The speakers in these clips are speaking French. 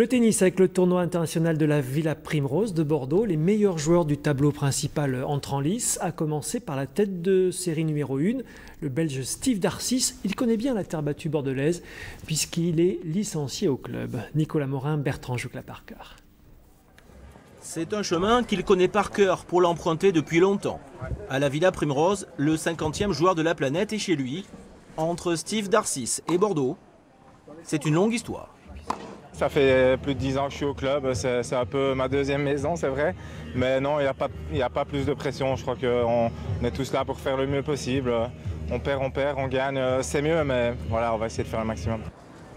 Le tennis avec le tournoi international de la Villa Primrose de Bordeaux. Les meilleurs joueurs du tableau principal entrent en lice, à commencer par la tête de série numéro 1, le Belge Steve Darcis. Il connaît bien la terre battue bordelaise puisqu'il est licencié au club. Nicolas Morin, Bertrand Joucla-Parker. C'est un chemin qu'il connaît par cœur pour l'emprunter depuis longtemps. À la Villa Primrose, le 50e joueur de la planète est chez lui. Entre Steve Darcis et Bordeaux, c'est une longue histoire. Ça fait plus de 10 ans que je suis au club, c'est un peu ma deuxième maison, c'est vrai. Mais non, il n'y a pas plus de pression. Je crois qu'on est tous là pour faire le mieux possible. On perd, on gagne, c'est mieux, mais voilà, on va essayer de faire le maximum.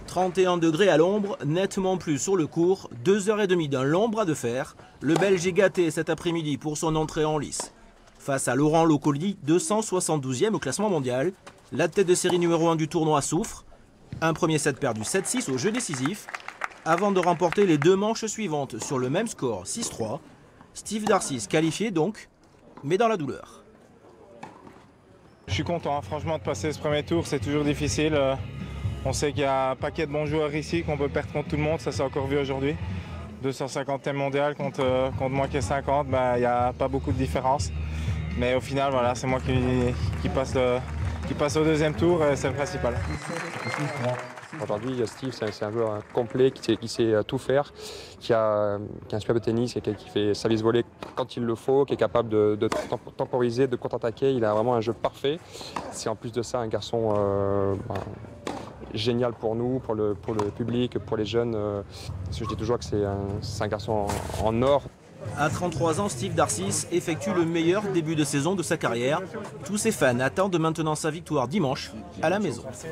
31 degrés à l'ombre, nettement plus sur le court, 2h30 d'un long bras de fer. Le Belge est gâté cet après-midi pour son entrée en lice. Face à Laurent Locoli, 272e au classement mondial, la tête de série numéro 1 du tournoi souffre. Un premier set perdu 7-6 au jeu décisif, avant de remporter les deux manches suivantes sur le même score 6-3. Steve Darcis qualifié donc, mais dans la douleur. Je suis content, franchement, de passer ce premier tour, c'est toujours difficile. On sait qu'il y a un paquet de bons joueurs ici, qu'on peut perdre contre tout le monde, ça s'est encore vu aujourd'hui. 250e mondial contre moi qui est 50, il n'y a pas beaucoup de différence. Mais au final, voilà, c'est moi qui passe au deuxième tour et c'est le principal. Aujourd'hui, Steve, c'est un joueur complet qui sait tout faire, qui a un superbe tennis, qui fait service volé quand il le faut, qui est capable de temporiser, de contre-attaquer. Il a vraiment un jeu parfait. C'est en plus de ça un garçon génial pour nous, pour le public, pour les jeunes. Je dis toujours que c'est un garçon en or. À 33 ans, Steve Darcis effectue le meilleur début de saison de sa carrière. Tous ses fans attendent maintenant sa victoire dimanche à la maison. Merci.